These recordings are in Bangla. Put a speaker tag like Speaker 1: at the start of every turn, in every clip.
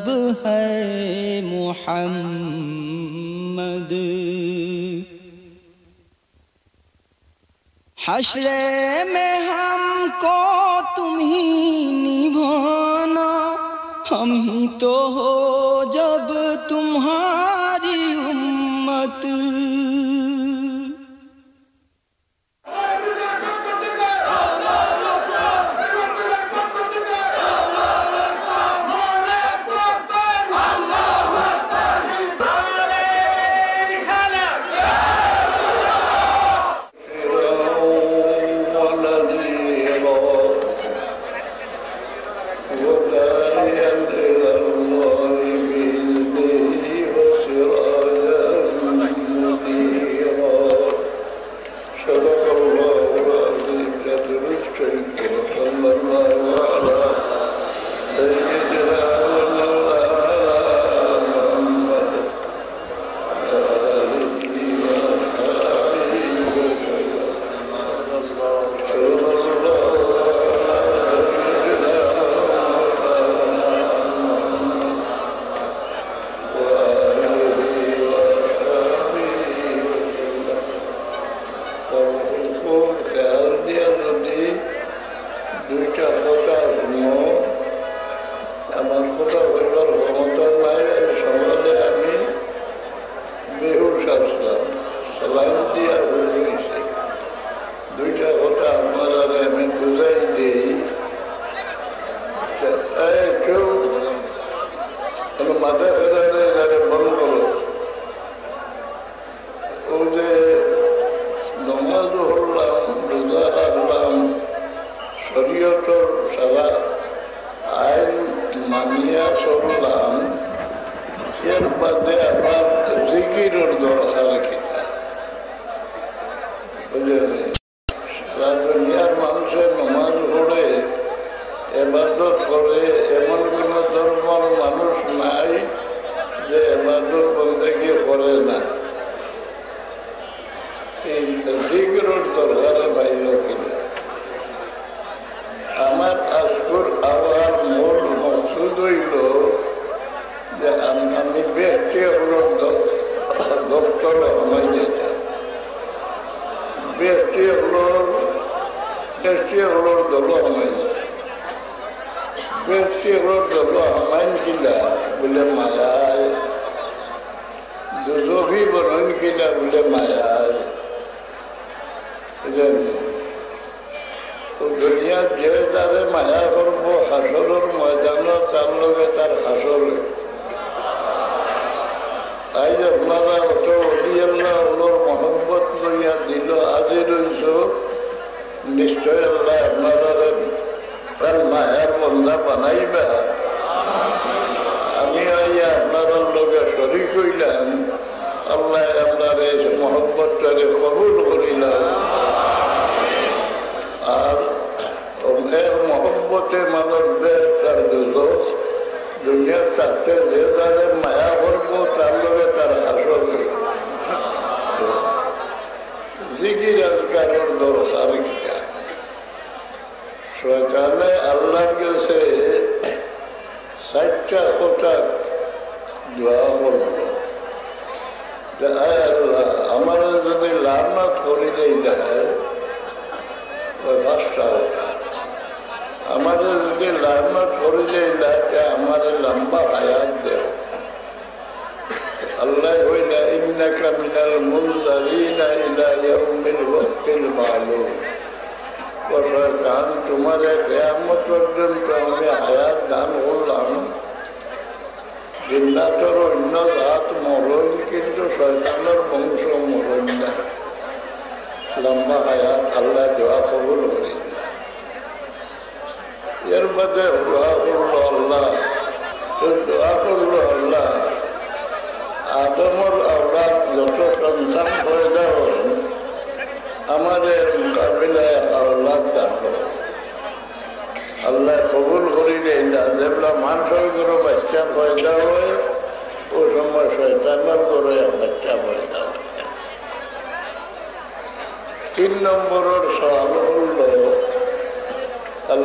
Speaker 1: मतलब है मुहम्मद। हश्रे में हमको तुम ही निभाना, हम ही तो हो जब तुम्हारी उम्मत।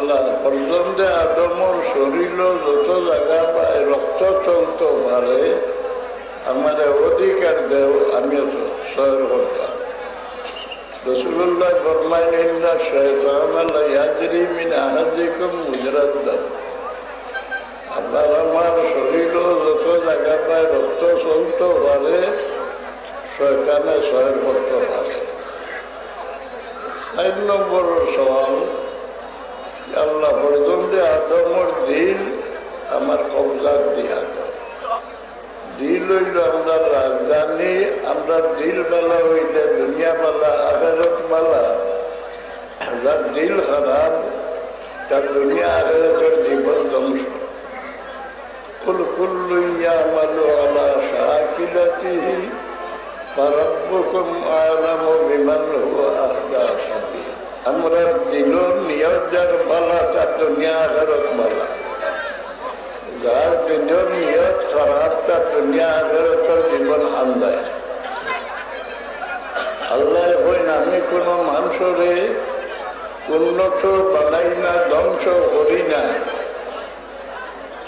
Speaker 2: আল্লাহ পর্যন্ত আদমর শরীর যত জায়গা পায় রক্ত চলতে পারে আমার অধিকার দেও আমি তো সহ্য করতাম। রসুল্লাহ ফরমাইলেন না শয়তান আল্লাহ ইয়াজরি মিন আহাদিকুম মুজরাদ দাম। আল্লাহ আমার শরীর যত জায়গা পায় রক্ত চলতে পারে শয়তানে সহ্য করতে পারে। 4 নম্বর সওয়াল, আল্লাহ পর্যন্ত আদমর দিল আমার কবজার দিয়া দাও। দিল হইল আমরা রাজধানী, আমরা দিল বেলা হইলে দুনিয়া বেলা আখেরত বেলা। যার দিল খারাপ তার দুনিয়া আখেরতের জীবন ধ্বংস। কুল কুল্লু ইয়ামালু আলা শাকিলাতিহি ফারাব্বুকুম আ'লামু বিমান হুয়া আহদা সাবিলা। আমরা দিলর নিয়ত যার বালা তার দুনিয়া আখেরত বালা। যার দিলর নিয়ত খারাপ তার দুনিয়া আখেরতের জীবন আন্দায়। আল্লাহ হইন আমি কোনো মানুষরে উন্নত বানাই না, ধ্বংস করি না।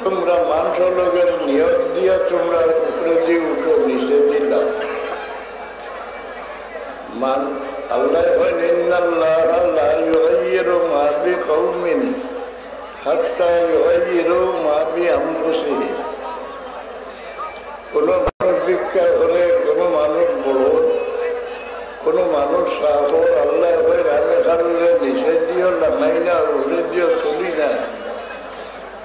Speaker 2: তোমরা মানুষ লোকের নিয়ত দিয়া তোমরা উপরে দিয়ে উঠো, নিচে দিলাম। আল্লাহ হইন ইন্নাল্লাহা লা ইউগাইয়িরু মা বিকওমিন হাত্তা ইউগাইয়িরু মা বিআনফুসিহিম। কোনো মানুষ ভিক্ষা করে, কোনো মানুষ বড়, কোনো মানুষ সাহর, আল্লাহ হইন আমি কারণে নিচে দিও লাগাই না, উঠে দিও তুলি না।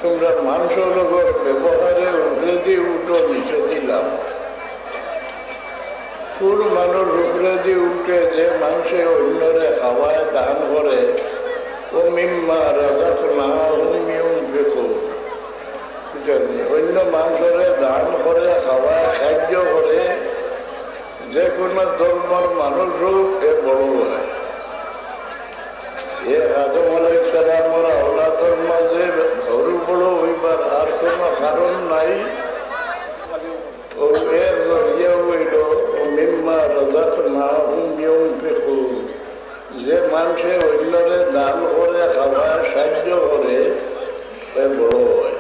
Speaker 2: তোমরা মানুষ লোকের ব্যবহারে উপরে দিয়ে উঠো, নিচে দিলাম। কোন মানুষ উপরে দিয়ে উঠে যে মানুষে অন্যরে খাওয়ায় দান করে, ও মিম্মা রাযাকনাহুম ইউনফিকুন। অন্য মানুষরে দান করে, খাওয়ায়, সাহায্য করে। যে কোনো ধর্মের মানুষ হোক এ বড় হয়। এ আদম আলাইহিস সালামের আওলাদের মাঝে ধরু বড় হইবার আর কোনো কারণ নাই। ও এর জরিয়া হইল মিম্মা রাযাকনাহুম ইউনফিকুন। যে মানুষে অন্যরে দান করে, খাওয়ায়, সাহায্য করে এ বড় হয়।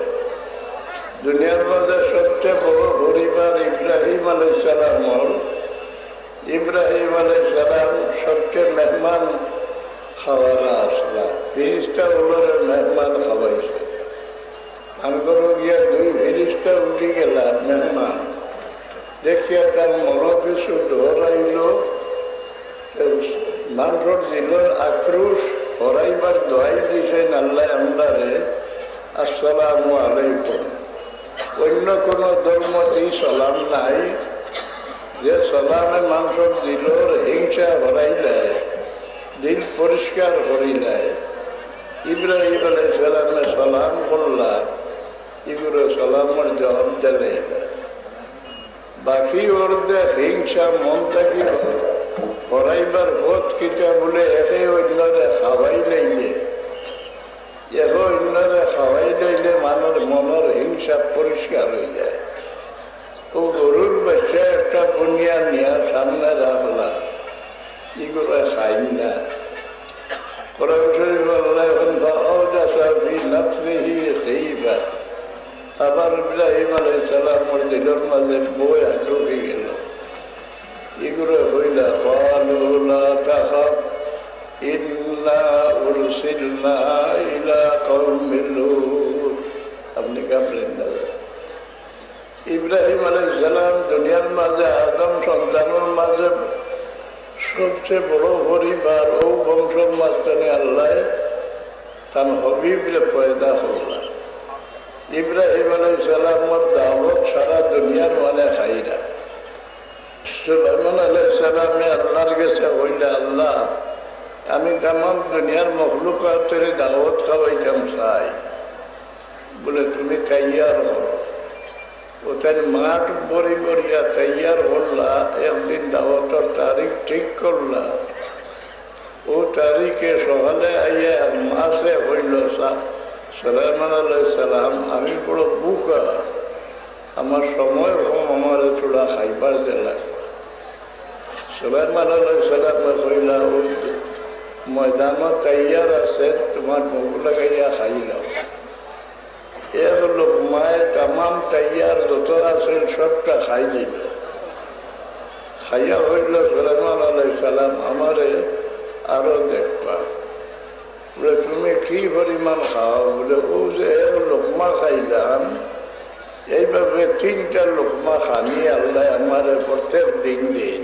Speaker 2: দুনিয়ার মধ্যে সবচেয়ে বড় পরিবার ইব্রাহিম আলাইহিস সালাম। ইব্রাহিম আলাইহিস সালাম সবচেয়ে মেহমান খাওয়ারা আসলা, ফিরিস্তা ওগুলোর মেহমান খাওয়াইছে। আঙ্গর গিয়া 2 ফিরিস্তা উঠে গেলাম মেহমান দেখিয়া তার মনে কিছু ডরাইল। মানুষের দিলের আক্রোশ হরাইবার দোয়াই দিয়েছেন আল্লাহ আমরারে আসসালামু আলাইকুম। অন্য কোনো ধর্ম এই সালাম নাই যে সালামে মানুষের দিলের হিংসা হরাইলে, দিল পরিষ্কার করিলে। ইব্রাহিম আলাইহিস সালামে সালাম করলা, এগুলো সালামের জবাব দিলে। বাকি ওরদে হিংসা মন থাকি হরাইবার বোধ কিতা বলে একে অন্যরে খাওয়াই লইলে, একে অন্যরে খাওয়াই লইলে মানুষ মনের হিংসা পরিষ্কার হয়ে যায়। ও গরুর বাচ্চা একটা বুনিয়া নিয়ে সামনে রাখলা, এগুলো খাই না। কোরআন শরীফ আল্লাহ ফাআওজাসা ফি নাফসিহি খাইফা। আবার ইব্রাহিম আলাইহিস সালামের দিলের মাঝে বয়া ঢুকে গেল। এগুলো হইলা ক্বালু লা তাখাফ ইন্না উরসিলনা ইলা কওমিল লূত। আপনি কাঁপলেন না। ইব্রাহিম আলাইহিস সালাম দুনিয়ার মাঝে আদম সন্তানের মাঝে সবচেয়ে বড় পরিবার। ও বংশের মাঝখানে আল্লাহ তার হবিবরে পয়দা করলা। ইব্রাহিম আলাইহিস সালামের দাওয়াত সারা দুনিয়ার মানে খাইরা। সুলাইমান আলাইহিস সালামে আল্লাহর কাছে হইলা, আল্লাহ আমি তামাম দুনিয়ার মখলুকাতের দাওয়াত খাওয়াইতাম চাই। বলে তুমি তৈয়ার হও। ওদের মাঠ বড়ি বড়িয়া তৈয়ার হল্লা। একদিন দাওয়াতের তারিখ ঠিক করলা। ও তারিখে সকালে আইয়া মাসে হইল সুলাইমান আলাইহিস সালাম, আমি বড় বুকা, আমার সময় কম, আমার থোড়া খাইবার দিলা। সুলাইমান আলাইহিস সালাম কইলা, ওই ময়দানও তৈয়ার আছে, তোমার মুখ লাগাইয়া খাইলাম। এক লোকমায় তামাম তাইয়ার যত আছে সবটা খাই দিল। খাইয়া হইল সুলাইমান আলাইহিস সালাম আমারে আরো দেখবা, বলে তুমি কি পরিমাণ খাও? বলে ও যে এক লোকমা খাইলাম, এইভাবে 3টা লোকমা খানি আল্লাহ আমারে প্রত্যেক দিন দিন।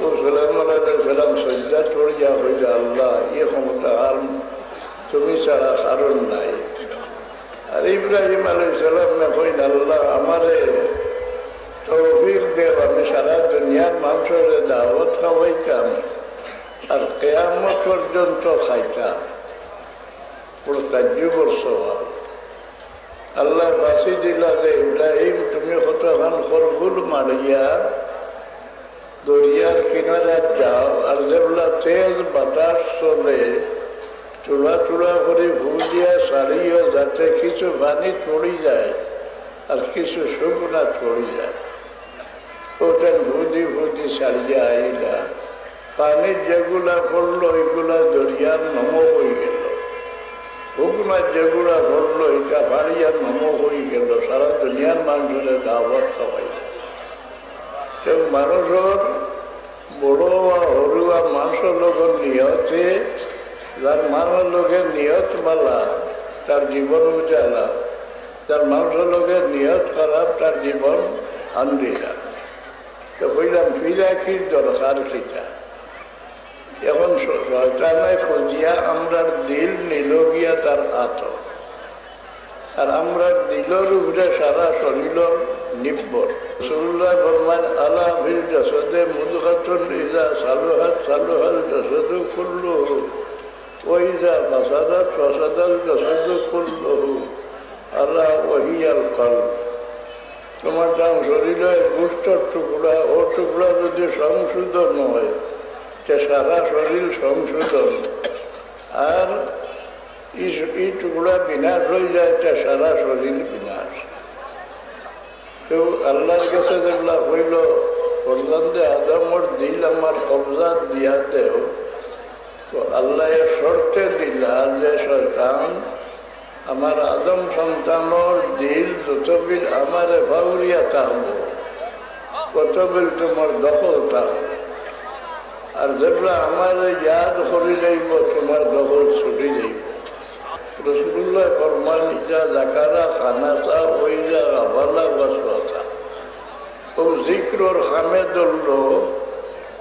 Speaker 2: ও সুলাইমান আলাইহিস সালাম সজ্জা ছড়িয়া হইল, আল্লাহ এ ক্ষমতা আর তুমি ছাড়া কারণ নাই। আর ইব্রাহিম আলাইহিস সালাম কইন, আল্লাহ আমারে তৌফিক দেব, আমি সারা দুনিয়ার মানুষের দাওয়াত খাওয়াইতাম আর কিয়ামত পর্যন্ত খাইতাম। পুরো তাজ্জুবের সওয়াল। আল্লাহ বাঁচি দিলা যে ইব্রাহিম তুমি কতখান খরগুল মারিয়া দরিয়ার কিনারে যাও, আর যেগুলা তেজ বাতাস চলে চূড়া চূড়া করে ভুজিয়া সারিও, যাতে কিছু পানি ছড়ি যায় আর কিছু শুকনা ছড়ি যায়। ওটা ভুজি ভুজি সারিয়া আইলা, পানির যেগুলা পড়লো ওইগুলা দরিয়ার নমক হয়ে গেল, শুকনা যেগুলা পড়লো এটা পানিয়ার নমক হয়ে গেল। সারা দুনিয়ার মানুষের দাওয়াত খাওয়াই। কেউ মানুষের বড় হরুয়া মানুষের লোকের নিয়তে, যার মানুষ লোকের নিয়ত মালা তার জীবন উজালা, যার মানুষের লোকের নিয়ত খারাপ তার জীবন আন্দিলা। তো কইলাম ফিরাকির দরকার খিতা। এখন শয়তানে খুঁজিয়া আমরার দিল নিল গিয়া তার আত, আর আমরা দিলর উপরে সারা শরীর নির্ভর। রাসূলুল্লাহ ফরমান, আলা ফিল জাসাদে মুদগাতুন ইযা সালুহাত সালুহাল জাসাদু কুল্লুহু ওয়া ইযা ফাসাদাত ফাসাদাল জাসাদু কুল্লুহু আলা ওয়া হিয়াল কলব। তোমার দাম শরীরের গোষ্ঠর টুকরা, ও টুকরা যদি সংশোধন হয় সে সারা শরীর সংশোধন, আর এই টুকরা বিনাশ হয়ে যায় তা সারা শরীর বিনাশ। কেউ আল্লাহর কাছে যেগুলা হইল পর্যন্ত আদমর দিল আমার কবজা দিয়া দেও, তো আল্লাহ শর্তে দিলা যে শয়তান আমার আদম সন্তানোর দিল যতবিল আমার ভাউরিয়া থাকবো, কতবিল তোমার দখল থাকবো, আর যেগুলা আমার ইয়াদ করে যাইব তোমার দখল ছুটি যাইব। রাসূলুল্লাহ ফরমান, ইজা যাকারা খানাসা ওইজা গাফালা ওয়াসওয়াসা। ও জিক্রর খামে ধরল,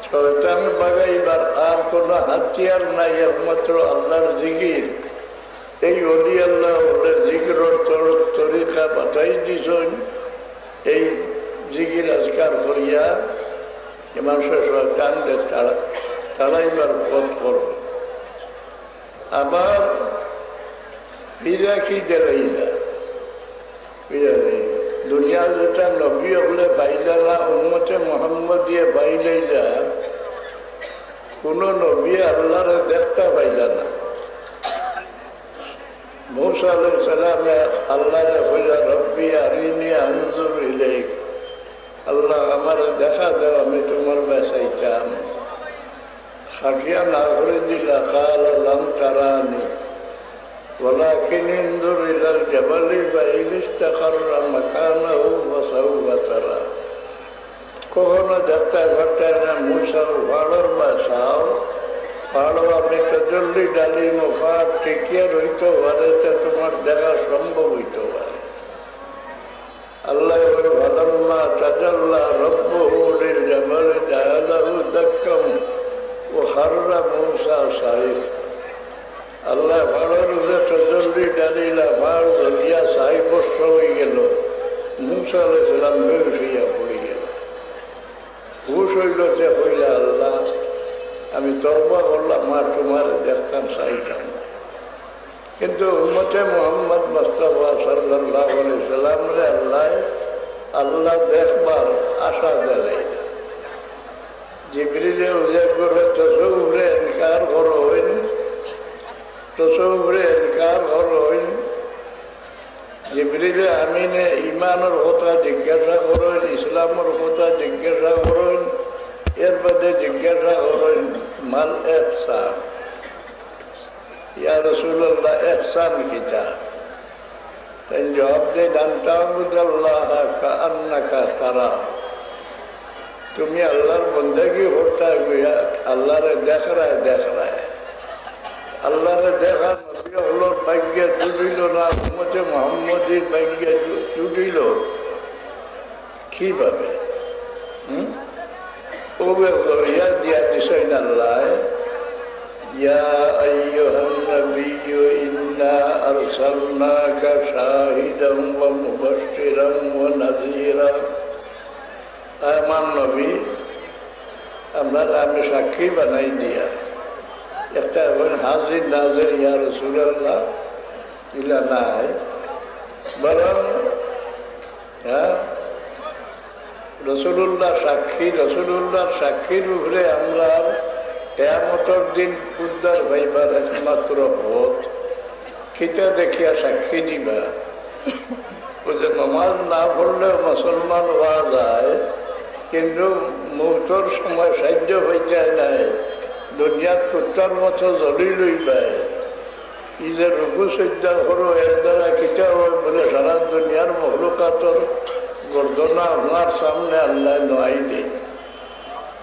Speaker 2: শয়তান বাগাইবার আর কোনো হাতিয়ার নাই, একমাত্র আল্লাহর জিকির। এই অলি আল্লাহ ওদের জিকিরের তরিকা বাতাই দিছেন। এই জিকির আজকার করিয়া মানুষের শয়তানকে তাড়াইবার পথ করবে। আবার ফিরাকি দেলাইলা, দুনিয়া যেটা নবী হলে বাইলা না, উম্মতে মোহাম্মদ দিয়ে বাইলাইলা, কোন নবী আল্লাহরে দেখতে পাইলা না। মূসা আলাইহিস সালামে আল্লাহরে কইলা, রব্বি আরিনি আনজুর ইলাইক, আল্লাহ আমার দেখা দাও আমি তোমার বাসাইতাম। খাটিয়া না করে দিলা, কালা লাম তারানি ওয়ালাকিন ইনজুর ইলাল জাবালি ফাইন ইসতাকাররা মাকানাহু ফাসাউফা তারা। কখনো দেখতে পারতে না মূসার পাহাড়ের বাসাও, পাহাড় আপনি তজল্লি ডালি মোফা টিকিয়ে রইতে পারে, তোমার দেখা সম্ভব হইতে পারে। আল্লাহ ফালাম্মা তাজাল্লা রাব্বুহু লিল জাবালি জাআলাহু দাক্কাম ওয়া খাররা মূসা সাইক। আল্লাহ পাহাড়ের উপরে তজল্লি ডালিলা, পাহাড় দরিয়া সাইবস্ত হয়ে গেল, মূসা আলাইহিস সালাম বেহুশ হইয়া পড়ে গেল। হুশ হইল যে হইলা, আল্লাহ আমি তওবা করলাম, আর তোমার দেখতাম চাইতাম। কিন্তু উম্মতে মুহাম্মদ মুস্তাফা সাল্লাল্লাহু আলাইহি সাল্লামরে আল্লাহ দেখবার আশা দেয়। জিবরিলে উজের করে তসৌফরে ইনকার করইন, তসৌফরে ইনকার করইন। জিবরিলে আমিনে ইমানের কথা জিজ্ঞাসা করইন, ইসলামের কথা জিজ্ঞাসা করইন, এর বাদে জিজ্ঞাসা করইন মাল এহসান, ইয়া রাসূলুল্লাহ ইহসান কিতা? তাই জবাব দেন আনতাবুদাল্লাহ কাআন্নাকা তারা, তুমি আল্লাহর বন্দেগি করতে গিয়া আল্লাহরে দেখ রায় আল্লাহরে দেখা নবী হলোর ভাগ্যে জুটিল না, উম্মতে মুহাম্মদীর ভাগ্যে জুটিল কিভাবে? ইয়া দিয়া দিছেন আল্লাহ, ইয়া আইয়ুহান নাবিয়্যু ইন্না আরসালনাকা শাহিদান ওয়া মুবাশশিরান ওয়া নাযীরা। আমার নবী আমরা আমি সাক্ষী বানাই দিয়া একটা হাজির নাজির ইয়া রাসূলুল্লাহ ইলা নাই, বরং রসুল্লাহ সাক্ষী, রসুল্লাহর সাক্ষীর উপরে আমরা কিয়ামতের দিন উদ্ধার হইবার একমাত্র পথ কিতা দেখিয়া সাক্ষী দিবা। ও যে নমাজ না পড়লেও মুসলমান হওয়া যায়, কিন্তু মৌতর সময় সাহায্য হইতে নাই, দুনিয়াত কুত্তার মতো জ্বলি লইবাই। ই যে রঘু সজ্জা করো এর দ্বারা কিতা হয় বলে সারা দুনিয়ার মখলুকাতর গর্দনা আপনার সামনে আল্লাহ নোয়াই দেয়।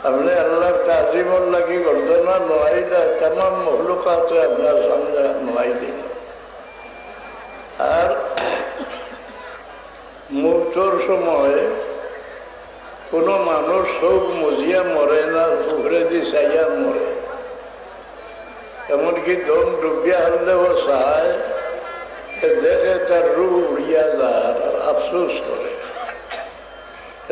Speaker 2: আপনি আল্লাহর তাজিমর লাগি গর্দনা নোয়াই দেয়, তামাম মখলুকাতে আপনার সামনে নোয়াই দিল। আর মৃত্যুর সময় কোনো মানুষ সব মজিয়া মরে না, পুকুরে দি চাইয়া মরে। এমনকি দম ডুবিয়া হলেও চায় দেখে তার রু উড়িয়া যায় আর আফসোস করে।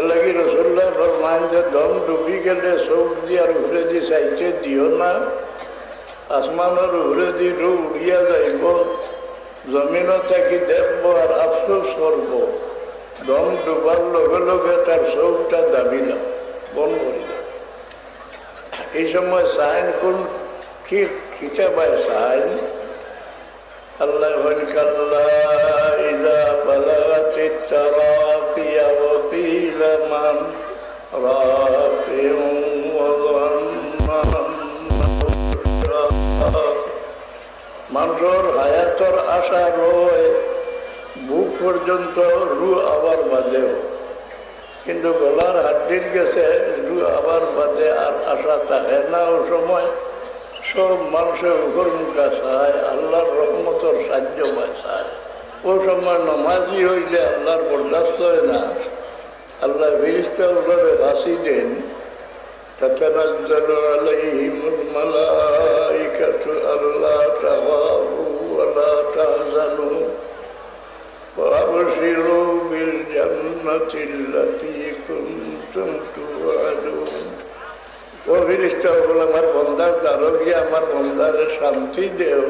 Speaker 2: লাগি রসুল্লাহ ফরমান যে দম ডুবি গেলে চোখ দিয়ার উপরে দি চাইতে দিও না, আসমানের উপরে দি রু উড়িয়া যাইব, জমিনও থাকি দেখবো আর আফসোস করবো। দম ডুবার লগে লগে তার চোখটা দাবি না, বন্ধ করে দাও। এই সময় সাইন কোন কি খিচা পায় সাইন? আল্লাহ কাল্লা ইযা বালাগাতিত তারাকিয়া ওয়া কিলা মান রাফিউন ওয়া মানুষের হায়াতর আশা রয় বুক পর্যন্ত, রু আবার বাঁধেও, কিন্তু গলার হাড্ডির গেছে রু আবার বাঁধে আর আশা থাকে না। ও সময় সব মানুষের উপর মুখা চায়, আল্লাহর রহমতর সাহায্য পায় চায়। ও সময় নমাজি হইলে আল্লাহর বরদাস্ত হয় না, আল্লাহ ফেরেশতার উপরে ফাঁসি দেন। তাতানাজ্জালু আলাইহিমুল মালাইকাতু আল্লা তাখাফু ওয়া লা তাহজানু ওয়া আবশিরু বিল জান্নাতিল্লাতী কুনতুম তুআদুন। ও ফেরেশতা বলে আমার বন্দার দ্বারা গিয়ে আমার বন্দারে শান্তি দেও,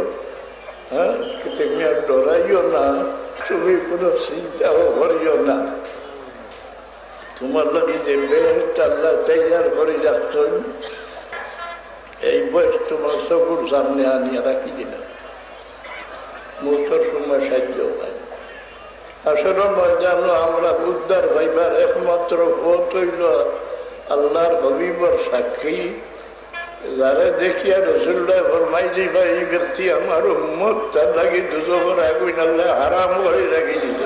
Speaker 2: হ্যাঁ, তুমি আর ডরাইও না, তুমি কোনো চিন্তাও করিও না। তোমার লাগে যে বেহেশত আল্লাহ তৈয়ার করে রাখছেন, এই বয়স তোমার চকুর সামনে আনিয়ে রাখি দিলাম। মৃত্যুর সময় সাহায্য পাই। আসলে জানো আমরা উদ্ধার হইবার একমাত্র পথ হইল আল্লাহর হবিবর সাক্ষী। যারা দেখিয়া রসুল্লাহ ফরমাই দিবা এই ব্যক্তি আমার উম্মত, তার লাগে দুজকের আগুন আল্লাহ হারাম করে রাখি দিল।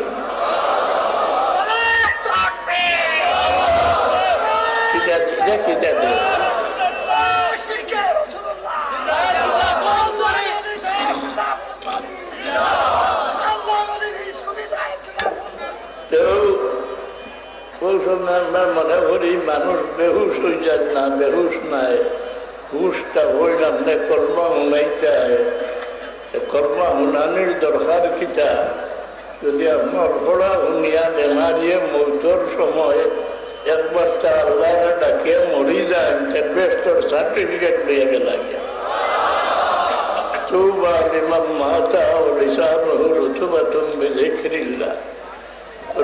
Speaker 2: মনে করি মানুষ বেহুশ হয়ে যায় না, বেহুশ নাই, হুশটা হইলাম না, কর্ম হুনাইতে কর্ম হুনানির দরকার কিতা? যদি আপনার পড়া হুনিয়া বেমারিয়ে মৌতর সময় একবার তা আল্লাহ ডাকিয়ে মরি যায়, বেস্টর সার্টিফিকেট লিয়ে গেলা গিয়া তুবা লিমান মাতা ও লিসানুহু রুতুবাতুন বিযিকরিল্লাহ।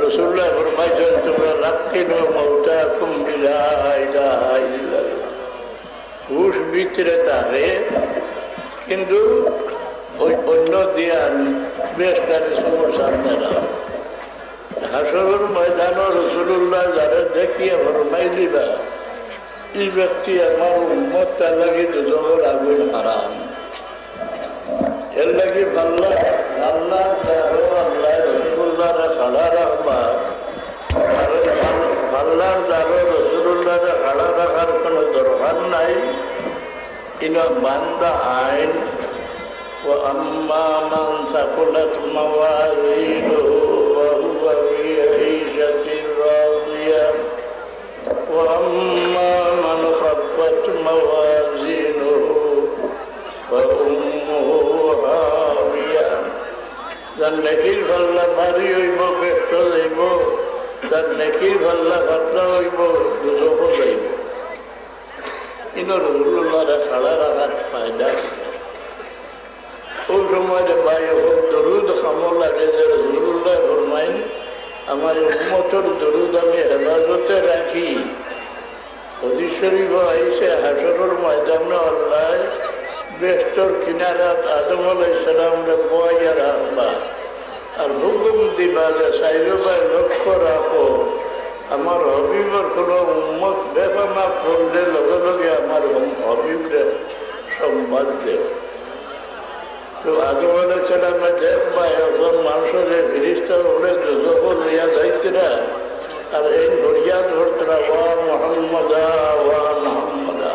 Speaker 2: রাসূলুল্লাহ ফরমাইছেন তোমরা লাকিনু মাউতাকুম বিলা ইলাহা ইল্লাল্লাহ। হুশ ভিতরে থাকে কিন্তু ওই অন্য দিয়ান বেস্টারে সবর সামনে না। হাসরের ময়দানে রাসূলুল্লাহ যারা দেখিয়া ফরমাই দিবা এই ব্যক্তি আমার উম্মত, তার লাগে দুজকের আগুন হারাম। এর নাকি আল্লাহ আল্লাহ রসুল্লাহ খাড়া রাখবা আল্লাহর দ্বারা রসুল্লাহ খাড়া রাখার কোনো দরকার নাই। ইনা বান্দা আইন وأما من ثقلت موازينه فهو في عيشة راضية وأما من خفت موازينه فأمه هاوية যার নেকির পাল্লা ভারী হইব কষ্ট যাইব, যার নেকির পাল্লা পাতলা হইব দুজক যাইব। কিন্তু রসুল্লাহ খাড়া রাখার ফায়দা ওই সময় ভাই হোক দরুদ খামো লাগে যে রসুল্লাহ ফরমাইন আমার উম্মতের দরুদ আমি হেফাজতে রাখি। হাদিস শরীফ আইছে হাসরের ময়দানে আল্লাহ বেহেশতের কিনারাত আদম আলাইহিস সালামরে বয়াইয়া রাখবা আর হুকুম দিবা যে চাইরো ভাই লক্ষ্য রাখো আমার হবিবর কোনো উম্মত বেপনা পড়লে লগে লগে আমার হবিবরে সম্বাদ দেব। তো আদম আলাইহিস সালামে দেখবা এখন মানুষের ফিরিস্তা উড়ে যখন লিয়া যাইতরা আর এই ধরিয়া ধরতরা ওয়া মুহাম্মাদা ওয়া মুহাম্মাদা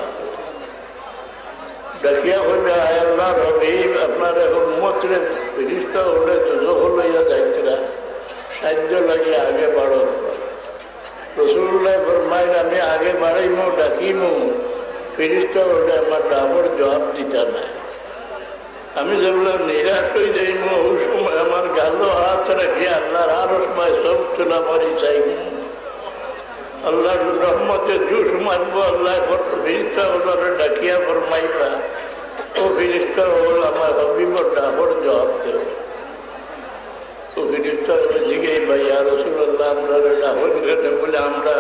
Speaker 2: ডাকিয়া হইলে আল্লাহ হবিব আপনার এখন উম্মতরে ফিরিস্তা উড়ে যখন লইয়া যাইতরা সাহায্য লাগে আগে বাড়ো। রসুল্লাহ ফরমাইন আমি আগে বাড়াইমো ডাকিমো ফিরিস্তা উড়ে আমার ডাবর জবাব দিতা নাই। আমি যেগুলো নিরাশ হয়ে যাইব ওই সময় আমার গালো হাত রাখি আল্লাহর আরো সময় সব চুলা মারি চাইব। আল্লাহর রহমতে জুস মারবো আল্লাহ ফিরিস্তা ওগুলো ডাকিয়া ফরমাইবা ও ফিরিস্তা হল আমার হবিবর ডাবর জবাব দেব। ও ফিরিস্তা জিজ্ঞাই ভাই আর রসুল্লাহ আমরা ডাবর খেতে বলে আমরা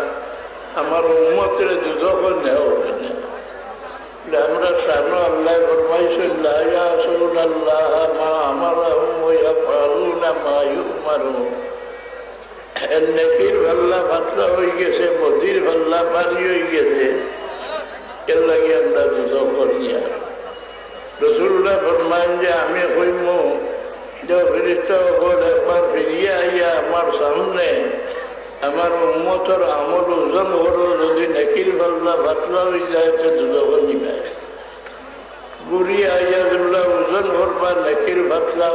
Speaker 2: আমার উম্মতের দুজক নেও ওখানে আমরা সামনে আল্লাহ ফরমাইছেন লা ইয়াসুনাল্লাহ মা আমারহুম ওয়া ইয়াফআলুনা মা ইউমারুন। এর নেকির ভাল্লা পাতলা হয়ে গেছে, মদির ভাল্লা ভারী হয়ে গেছে, এর লাগে আমরা দুজক করিয়া। রসুল্লাহ ফরমাইন যে আমি কইম যে ফেরেশতা হল একবার ফিরিয়া আইয়া আমার সামনে আমার উম্মতের আমল ওজন হল যদি নেকির পাল্লা পাতলা হয়ে যায় তো দুজক নিবে। গুড়ি আইয়া যেগুলা ওজন করবা নেকির পাতলা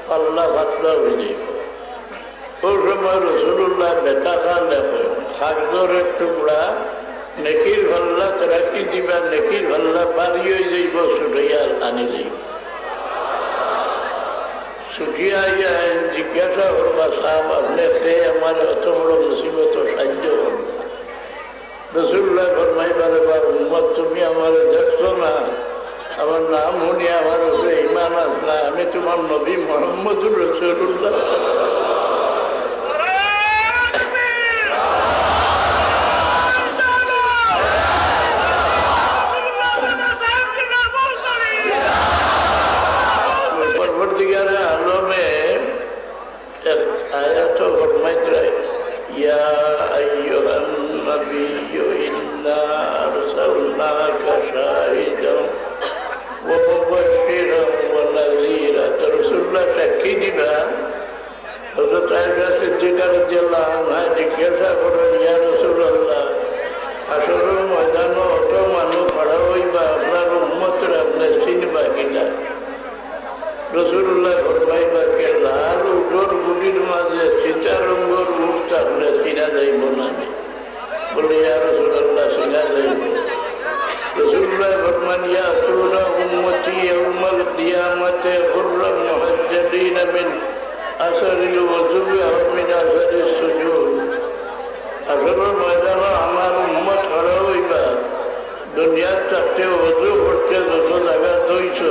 Speaker 2: পাল্লা পাতলা হয়ে যাইব। ওই সময় রসুল্লাহ বেতা খা লেখেন খাগজরের টুকরা নেকির পাল্লা রাখি দিবা, নেকির পাল্লা বাড়ি হয়ে যাইব, ছুটাইয়া আনি যাইব। ছুটিয়া আইয়া জিজ্ঞাসা করবা সাহেব আপনি খেয়ে আমার এত বড় মুসিবত সাহায্য করবেন। রসুল্লাহ ফরমাইবারে বা উম্মত তুমি আমার দেখছো না, আমার নাম শুনি আমার উপরে ইমান আস না, আমি তোমার নবী মুহাম্মদুর রাসূলুল্লাহ। পরবর্তীকালে আলমে আয়াত ফরমাইতে ইয়া আইয়ুহান নাবিয়্যু ইন্না আরসালনাকা শাহিদান ওয়া মুবাশশিরান ওয়া নাযীরা। রাসূলুল্লাহ সাক্ষী দিবা। হযরত আয়েশা সিদ্দিকা রাদিয়াল্লাহু আনহা জিজ্ঞাসা করেন ইয়া রাসূলুল্লাহ হাশরের ময়দানে অত মানুষ খাড়া হইবা আপনার উম্মতরা আপনি চিনবা কিনা? রসুল্লাহ ফরমাইবাকে লাল উঠোর গুটির মাঝে সীতা রঙের উঠটা আপনি চিনা যাইব না বলে ইয়া রাসূলুল্লাহ চিনা যাইব। রসুল্লাহ ফরমান ইয়াতুনা উম্মতি ইয়াউমাল কিয়ামাতি গুররাম মুহাজ্জালিনা মিন আসারিল ওযুবি ওয়া মিন আসারিস সুজুদ। আসরের ময়দানে আমার উম্মত খাড়া হইবা দুনিয়ার চারটে ওযু করতে যত জায়গা দইছ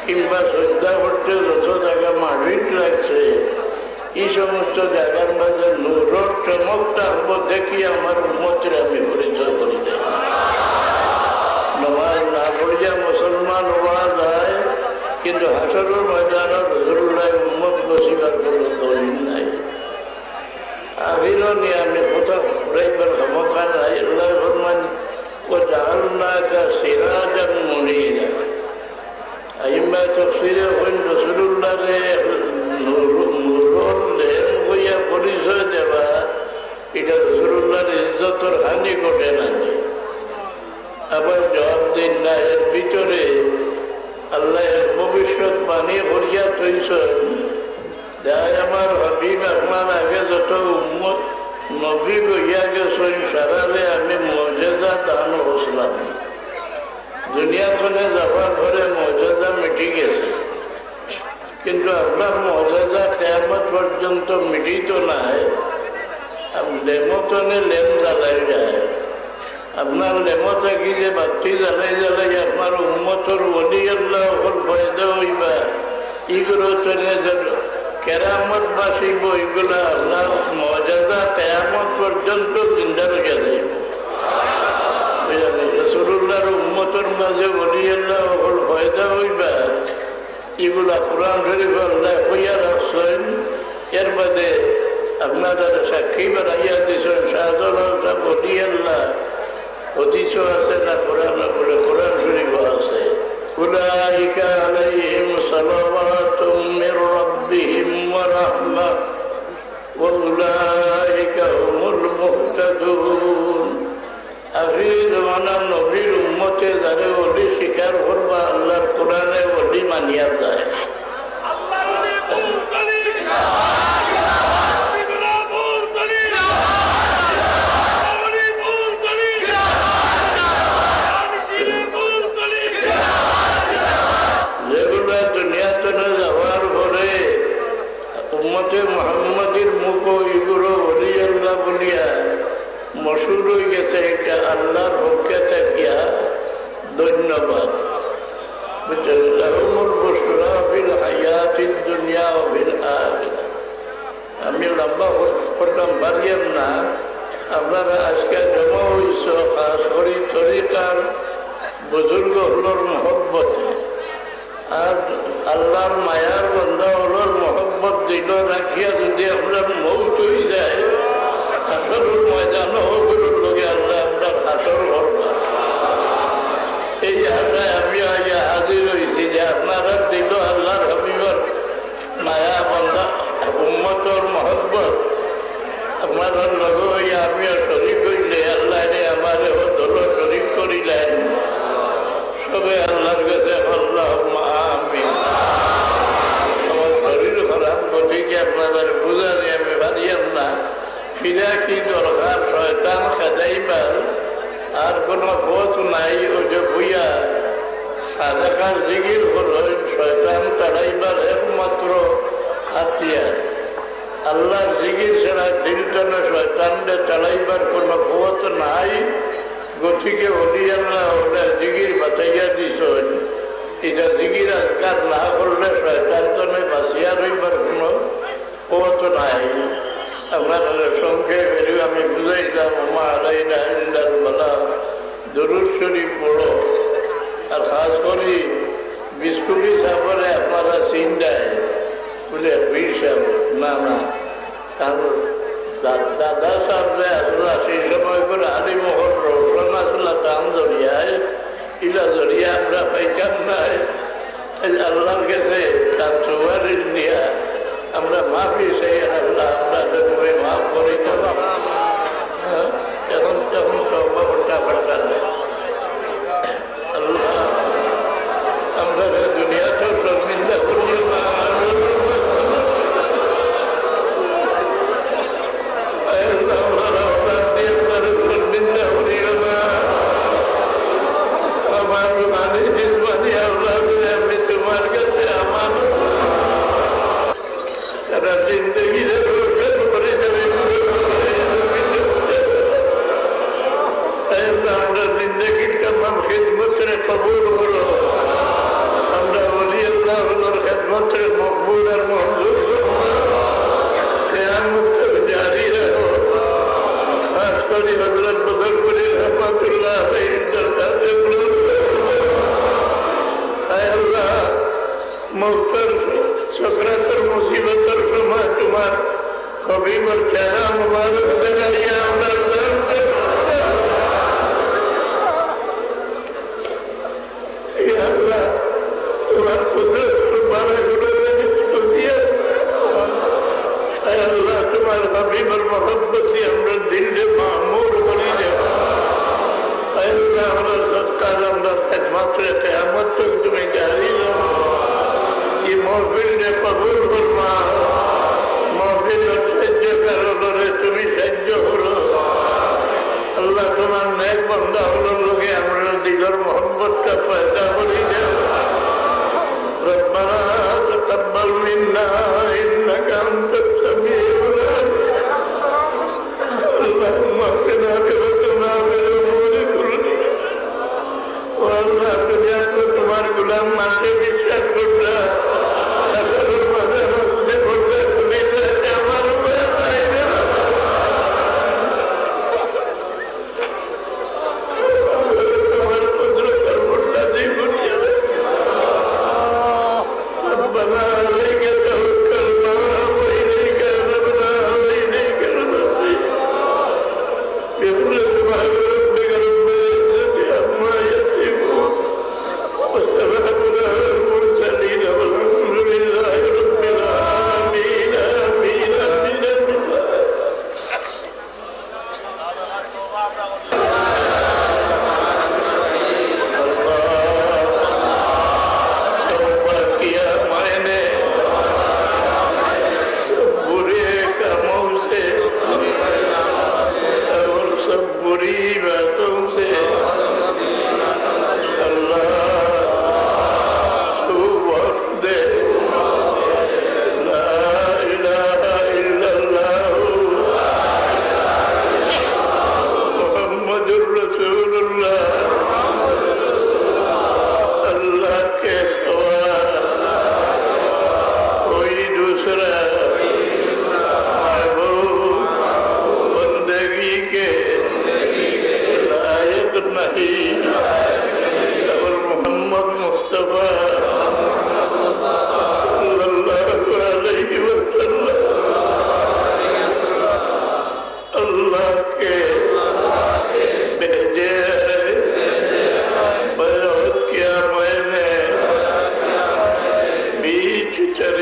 Speaker 2: কিংবা শ্রদ্ধা করতে যত জায়গা মাটির লাগছে এই সমস্ত জায়গার মাঝে নূরের চমকটা হবো দেখি আমার উম্মতের আমি পরিচয় করে দেয়। নামাজ না পড়িয়া মুসলমান হওয়া যায় কিন্তু হাসরের ময়দানে রাসূলুল্লাহ উম্মত বসিবার কোনো দলিল নাই। আখিরও নিয়ে আমি কোথাও ঘুরাইবার ক্ষমতা নাই। আল্লাহ ফরমান ওয়া জাআলনাকা সিরাজান মুনীরা। আইম্মা তাফসীরে হইন রাসূলুল্লাহরে নূরুল লেম হইয়া পরিচয় দেওয়া এটা রাসূলুল্লাহর ইজ্জতের হানি ঘটে না। আবার জবাব দিন না, এর ভিতরে আল্লাহ ভবিষ্যৎ বাণী করিয়া তৈছেন। যাই আমার হাবিব আপনার আগে যত উম্মত নবী গইয়া গেছেন সারারে আমি মর্যাদা দান হসলাম। দুনিয়া চলে যাওয়ার পরে মর্যাদা মিটি গেছে, কিন্তু আপনার মর্যাদা কিয়ামত পর্যন্ত মিটিত নাই। লেমতনে লেম জ্বালাই যায়। আপনার লেমতে কি যে বাতি জ্বালাই জ্বালাই আপনার উম্মতর ওলি আল্লাহ ফয়দা হইবা, এগুলো চলে যাবে কেরামত বাসিব, এগুলা আপনার মর্যাদা কিয়ামত পর্যন্ত জিন্দা রেখে যাইব। রাসূলুল্লাহর উম্মতের মাঝে ওলি আল্লাহ ফয়দা হইবা, এগুলা কোরআন শরীফ আল্লাহ হইয়া রাখছেন। এর বাদে আপনারা সাক্ষী বানাইয়া দিয়েছেন শাহজালাল সাহেব ওলি আল্লাহ অতিশয় আছে না কোরআন বলে কোরআন শরীফ আছে। উলাইকা আলাইহিম সালাওয়াতুম মির রাব্বিহিম ওয়া রাহমাহ ওয়া উলাইকা হুমুল মুহতাদুন। আখির জামানার নবীর উম্মতে যারা ওলি স্বীকার করবা আল্লাহর কোরআনে ওলি মানিয়া যায়। মোহাম্মদের মুখ এগুলো ওলি আল্লাহ বলিয়া মশুর হয়ে গেছে। এটা আল্লাহর পক্ষে থাকিয়া ধন্যবাদ। আমি লম্বা করতাম পারিয়াম না, আপনারা আজকে জমা হইছ খাস করি তরিকার বুজুর্গ হলোর মহব্বতে আর আল্লাহর মায়ার বন্ধা হলোর মহব্বত দিল রাখিয়া যদি আপনার মৌত হয়ে যায় আসল ময়দান হগুলোর লোকে আল্লাহ আপনার হাসর করবা। এই আশায় আমি হাজির হয়েছি যে আপনারা দিল আল্লাহর হাবিবর মায়া বন্ধা উম্মতর মহব্বত আপনারা লগ হইয়া আমিও শরীক হইলে আল্লাহ আমার দল শরীক করিলেন। সবে আল্লাহর কাছে আল্লাহ আমিন। আমার শরীর খারাপ গতিকে আপনাদের বুঝা দিয়ে আমি পারিয়াম না। ফিরা কি দরকার শয়তান খেদাইবার আর কোনো পথ নাই। ও যে বুইয়া সাদাকার জিগির হলো শয়তান তাড়াইবার একমাত্র হাতিয়ার। আল্লাহর জিগির ছাড়া দিলটানা শয়তানকে তাড়াইবার কোনো পথ নাই। গতিকে ওলি আল্লাহ ওটা জিগির বাঁচাইয়া দিছেন। এটা জিগির আজকার না করলে শয়তান তনে বাঁচিয়া রইবার কোনো পথ নাই। আপনাদের সংক্ষেপে আমি বুঝাইলাম মা আলাইনা ইল্লাল বালাগ দরুদ শরীফ পড়ো। আর খাস করে বিস্কুটি সাপরে আপনারা চিন্তায় বলে বীর সাহেব না না কারণ দাদা সাহেব আসলে সেই সময় করে আলিমহল রোশন আসলে কাম জড়িয়ায় ইলা জড়িয়া আমরা পাইতাম নাই। আল্লাহর কাছে তার সুপারিশ দিয়া আমরা মাফি চাই। আল্লাহ আমরা তুমি মাফ করে দিলাম। এখন তখন সবটা বার্তা নেই। আল্লাহ আমরা দুনিয়াতেও সব চিন্তা করি আমরা জিন্দগির কামাম খিদমতের কবুল হলো। আমরা বলি আল্লাহ হলোর খিদমতের মকবুল আর মঞ্জুর কিয়ামত জারি রাখো। খাস করে হযরত বদরপুরীর রহমাতুল্লাহ আলাইহির দরবারে আয় আল্লাহ মৌতের সকরাতের মুসিবতের সময় তোমার হবিবর চেহারা মুবারক দেখাইয়া আমরা তোমার হবিবর মহব্বতি আমরা দিলে মামুর বলি দেব আমরা সৎকার আমরা একমাত্র কেয়ামত তুমি জারি এই মহফিলে কবুল করবা মহফিল সাহায্য কারণে তুমি সাহায্য করো আল্লাহ তোমার নেক বান্দা হলোর লোকে আমরা দিলের মহব্বতটা পয়দা করি দেব ربنا تقبل منا إنك أنت السميع العليم اللهم اهدنا عاقبتنا في الأمور كلها والله दुनिया को तुम्हारे गुलाम मानते विश्वास करता अगर मदद से बोलता तुम्हें तो हमारे तुम्हारे कुदरत पर बोलता नहीं दुनिया ربنا عليك توكلنا وإليك أنبنا وإليك المصير بحرمة ربك رب العزة عما يصفون وسلام على المرسلين والحمد لله رب العالمين آمين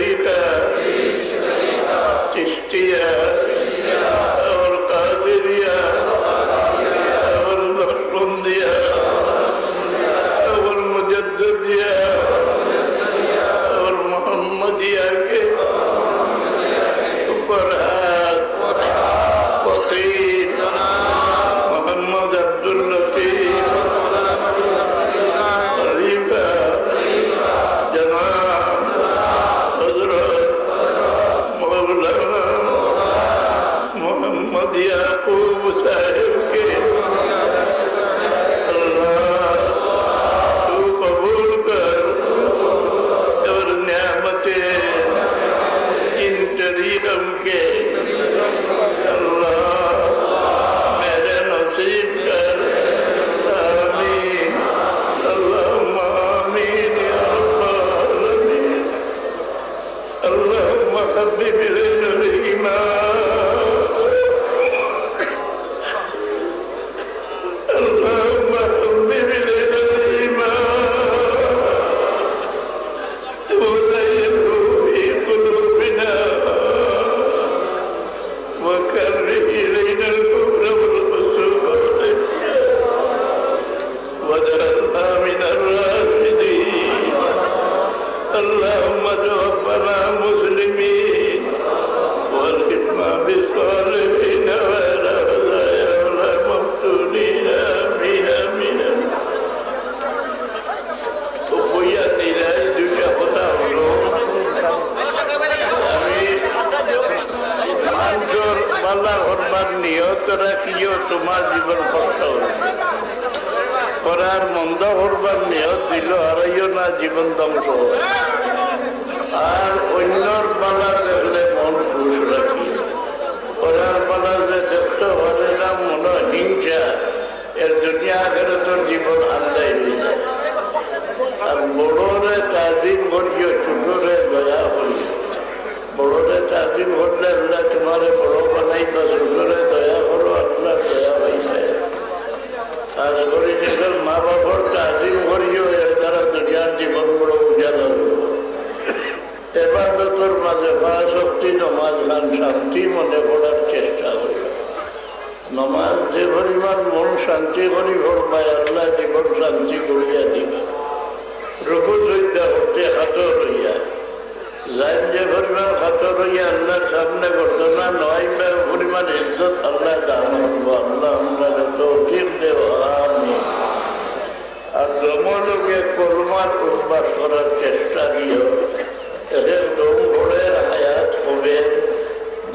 Speaker 2: آمين तुम्हारे बड़ो बनाई तो सुंदर दया करो अल्लाह दया भाई खास कर মা বাবার তাজিম করিও এর দ্বারা দুনিয়ার জীবন বড় উজালা এবাদতের মাঝে শক্তি নমাজ গান শান্তি মনে পড়ার চেষ্টা করি। নমাজ যে পরিমাণ মন শান্তি করি ভরবাই আল্লাহ জীবন শান্তি করিয়া দিবে। রুকু সজ্জা করতে খাতর হইয়া যাই যে পরিমাণ খাতর হইয়া আল্লাহর সামনে ঘটনা নয় পরিমাণ ইজ্জত আল্লাহ দান করবো। আল্লাহ আমরা তৌফিক দেব আমিন। আর জমলোকে কলমার উদ্বাস করার চেষ্টা দিও। এদের দম ভোরের হায়াত হবে,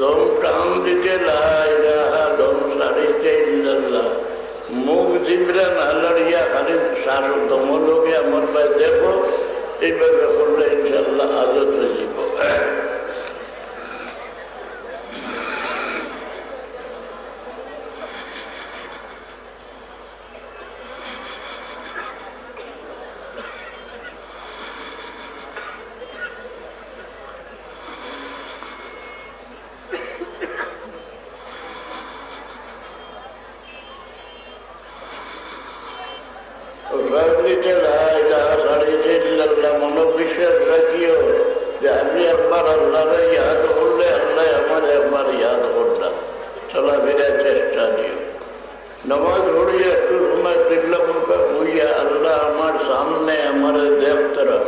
Speaker 2: দম টান দিতে লাইলাহা, দম সারিতে ইল্লাল্লাহ, মুখ জিবরা না লড়িয়া খালি সার দমলোকে আমার ভাই দেখো। এইভাবে করলে ইনশাল্লাহ আজত হয়ে যাব। মনোবিশ্বাস রাখিও যে আমি একবার আল্লাহরে ইয়াদ করলে আল্লাহ আমার একবার ইয়াদ করলাম। চলাফেরার চেষ্টা দিও। নমাজ পড়িয়া একটু সময় তিল্লা মুখা বইয়া আল্লাহ আমার সামনে আমার দেখতরা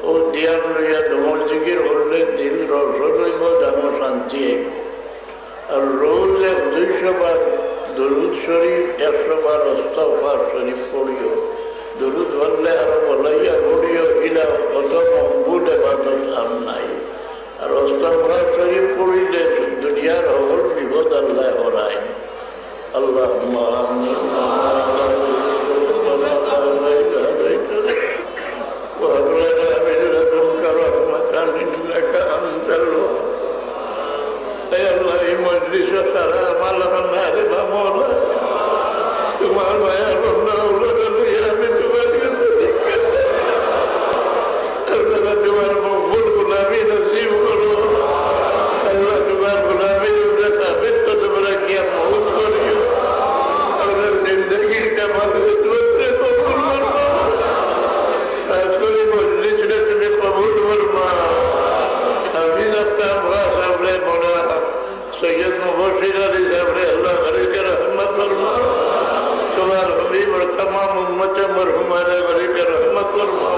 Speaker 2: ও দিয়ার লইয়া তোমার জিকির করলে দিল রসদ হইব, যেন শান্তি। আর রোজ 200 বার দরুদ শরীফ, 100 বার ইস্তিগফার শরীফ পড়িও। দরুদ বললে আরো বলাইয়া পড়িও, ইলা কত মকবুল ইবাদত আর নাই। আর ইস্তিগফার শরীফ পড়িলে দুনিয়ার সকল বিপদ আল্লাহ হরায়। আল্লাহুম্মা আমিন। তোমার মায়া তোমার মকবুল গুলামি নসিব করো। আল্লাহ তোমার গুলামি সাবিত করতে পারে কি মৌত করিও। আল্লাহ জিন্দগির কামাল কবুল করবো। খাস করে মজলিসটা তুমি কবুল করবা। আমি আপনার সামনে মনে সৈয়দ মুবশির আলী সামনে আল্লাহ গরিকে রহমত করবা। তোমার হবিব और तमाम उम्मत मरहुमाने गरीके रहमत फरमा।